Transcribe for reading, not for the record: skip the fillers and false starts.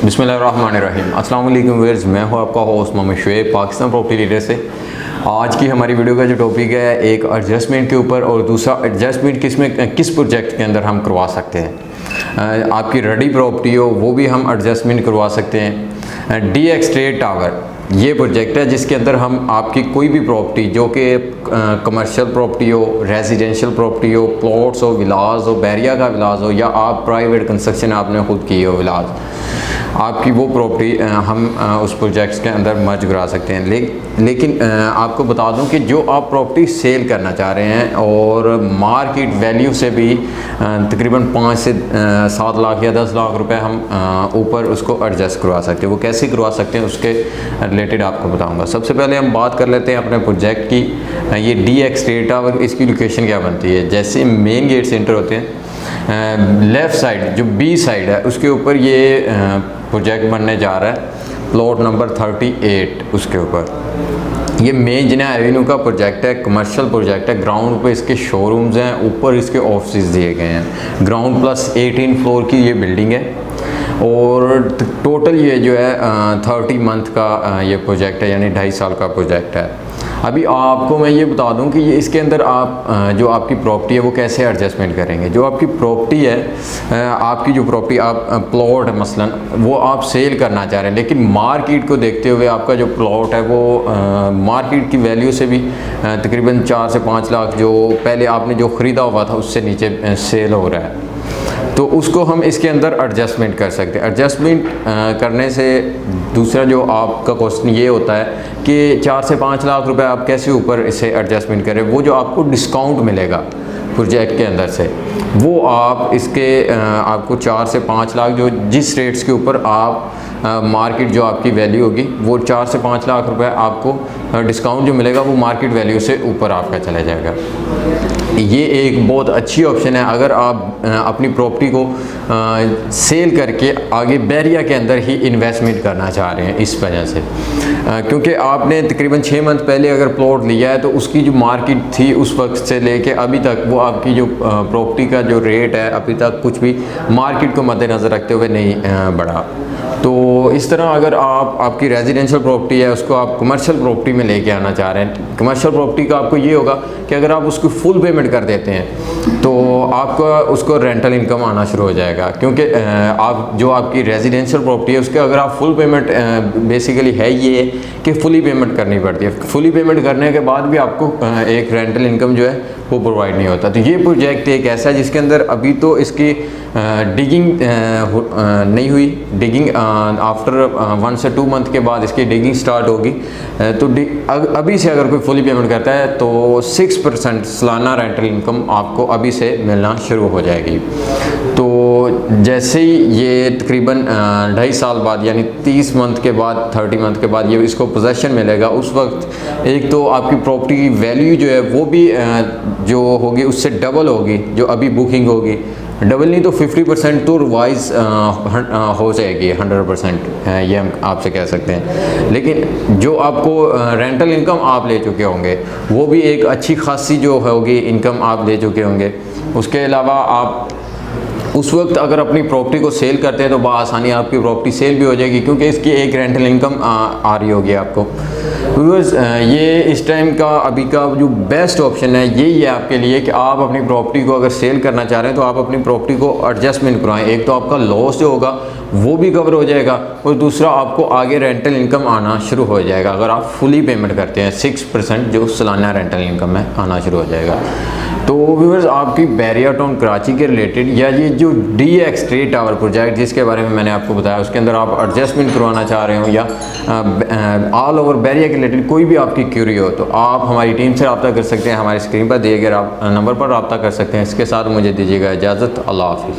बिस्मिल्लाहिर्रहमानिर्रहीम। अस्सलाम वालेकुम व्यूअर्स, मैं हूं आपका host Mohammad Shoaib, Pakistan property leader से। आज की हमारी वीडियो का जो टॉपिक है एक एडजस्टमेंट के ऊपर, और दूसरा एडजस्टमेंट किस प्रोजेक्ट के अंदर हम करवा सकते हैं। आपकी रेडी प्रॉपर्टी हो वो भी हम एडजस्टमेंट करवा सकते हैं। DX स्ट्रेट टावर ये प्रोजेक्ट है जिसके अंदर हम आपकी कोई भी प्रॉपर्टी जो कि कमर्शियल प्रॉपर्टी हो, रेजिडेंशियल प्रॉपर्टी हो, प्लॉट्स हो, विलास हो, बैरिया का विलास हो, या आप प्राइवेट कंस्ट्रक्शन आपने खुद की हो विलास, आपकी वो प्रॉपर्टी हम उस प्रोजेक्ट्स के अंदर मर्ज करा सकते हैं। लेकिन आपको बता दूं कि जो आप प्रॉपर्टी सेल करना चाह रहे हैं और मार्केट वैल्यू से भी तकरीबन 5 से 7 लाख या 10 लाख रुपए हम ऊपर उसको एडजस्ट करवा सकते हैं। वो कैसे करवा सकते हैं उसके रिलेटेड आपको बताऊंगा। सबसे पहले हम बात कर लेते हैं अपने प्रोजेक्ट की। ये DX स्ट्रेट टावर, इसकी लोकेशन क्या बनती है। जैसे मेन गेट से एंटर होते हैं, लेफ़्ट साइड जो B साइड है उसके ऊपर ये प्रोजेक्ट बनने जा रहा है, प्लॉट नंबर 38 उसके ऊपर। ये मेन जिना एवेन्यू का प्रोजेक्ट है, कमर्शियल प्रोजेक्ट है। ग्राउंड पे इसके शोरूम्स हैं, ऊपर इसके ऑफिस दिए गए हैं। ग्राउंड प्लस 18 फ्लोर की ये बिल्डिंग है, और टोटल ये जो है 30 मंथ का ये प्रोजेक्ट है, यानी 2.5 साल का प्रोजेक्ट है। अभी आपको मैं ये बता दूं कि ये इसके अंदर आप जो आपकी प्रॉपर्टी है वो कैसे एडजस्टमेंट करेंगे। जो आपकी प्रॉपर्टी है, आपकी जो प्रॉपर्टी आप प्लॉट है मसलन, वो आप सेल करना चाह रहे हैं, लेकिन मार्केट को देखते हुए आपका जो प्लॉट है वो मार्केट की वैल्यू से भी तकरीबन 4 से 5 लाख जो पहले आपने जो ख़रीदा हुआ था उससे नीचे सेल हो रहा है, तो उसको हम इसके अंदर एडजस्टमेंट कर सकते हैं। एडजस्टमेंट करने से दूसरा जो आपका क्वेश्चन ये होता है कि 4 से 5 लाख रुपए आप कैसे ऊपर इसे एडजस्टमेंट करें। वो जो आपको डिस्काउंट मिलेगा प्रोजेक्ट के अंदर से, वो आप इसके आपको 4 से 5 लाख जो जिस रेट्स के ऊपर आप मार्केट जो आपकी वैल्यू होगी वो 4 से 5 लाख रुपए आपको डिस्काउंट जो मिलेगा वो मार्केट वैल्यू से ऊपर आपका चला जाएगा। ये एक बहुत अच्छी ऑप्शन है अगर आप अपनी प्रॉपर्टी को सेल करके आगे बैरिया के अंदर ही इन्वेस्टमेंट करना चाह रहे हैं। इस वजह से क्योंकि आपने तकरीबन 6 मंथ पहले अगर प्लॉट लिया है तो उसकी जो मार्केट थी उस वक्त से लेके अभी तक वो आपकी जो प्रॉपर्टी का जो रेट है अभी तक कुछ भी मार्केट को मद्देनज़र रखते हुए नहीं बढ़ा। तो इस तरह अगर आपकी रेजिडेंशियल प्रॉपर्टी है उसको आप कमर्शियल प्रॉपर्टी में लेके आना चाह रहे हैं, कमर्शियल प्रॉपर्टी का आपको ये होगा कि अगर आप उसको फुल पेमेंट कर देते हैं तो आपका उसको रेंटल इनकम आना शुरू हो जाएगा। क्योंकि आप जो आपकी रेजिडेंशियल प्रॉपर्टी है उसके अगर आप फुल पेमेंट बेसिकली है ये कि फुली पेमेंट करनी पड़ती है। फुली पेमेंट करने के बाद भी आपको एक रेंटल इनकम जो है वो प्रोवाइड नहीं होता। तो ये प्रोजेक्ट एक ऐसा है जिसके अंदर अभी तो इसकी डिगिंग नहीं हुई। डिगिंग आफ्टर 1 से 2 मंथ के बाद इसकी डिगिंग स्टार्ट होगी। तो अभी से अगर कोई फुली पेमेंट करता है तो 6% सालाना रेंटल इनकम आपको अभी से मिलना शुरू हो जाएगी। तो जैसे ही ये तकरीबन 2.5 साल बाद यानी 30 मंथ के बाद 30 मंथ के बाद ये इसको पोजेसन मिलेगा, उस वक्त एक तो आपकी प्रॉपर्टी की वैल्यू जो है वो भी जो होगी उससे डबल होगी। जो अभी बुकिंग होगी डबल नहीं तो 50% तो रिवाइज हो जाएगी, 100% ये हम आपसे कह सकते हैं। लेकिन जो आपको रेंटल इनकम आप ले चुके होंगे वो भी एक अच्छी खासी जो होगी इनकम आप ले चुके होंगे। उसके अलावा आप उस वक्त अगर अपनी प्रॉपर्टी को सेल करते हैं तो बआसानी आपकी प्रॉपर्टी सेल भी हो जाएगी, क्योंकि इसकी एक रेंटल इनकम आ रही होगी आपको। व्यूअर्स, ये इस टाइम का अभी का जो बेस्ट ऑप्शन है यही है आपके लिए कि आप अपनी प्रॉपर्टी को अगर सेल करना चाह रहे हैं तो आप अपनी प्रॉपर्टी को एडजस्टमेंट करवाएं। एक तो आपका लॉस जो होगा वो भी कवर हो जाएगा, और दूसरा आपको आगे रेंटल इनकम आना शुरू हो जाएगा। अगर आप फुली पेमेंट करते हैं 6% जो सालाना रेंटल इनकम है आना शुरू हो जाएगा। तो व्यूअर्स, आपकी बैरिया टाउन कराची के रिलेटेड या ये जो DX स्ट्रेट टावर प्रोजेक्ट जिसके बारे में मैंने आपको बताया उसके अंदर आप एडजस्टमेंट करवाना चाह रहे हो या ऑल ओवर बैरिया के रिलेटेड कोई भी आपकी क्यूरी हो तो आप हमारी टीम से रब्ता कर सकते हैं। हमारी स्क्रीन पर दिए गए नंबर पर रब्ता कर सकते हैं। इसके साथ मुझे दीजिएगा इजाज़त। अल्लाह हाफिज़।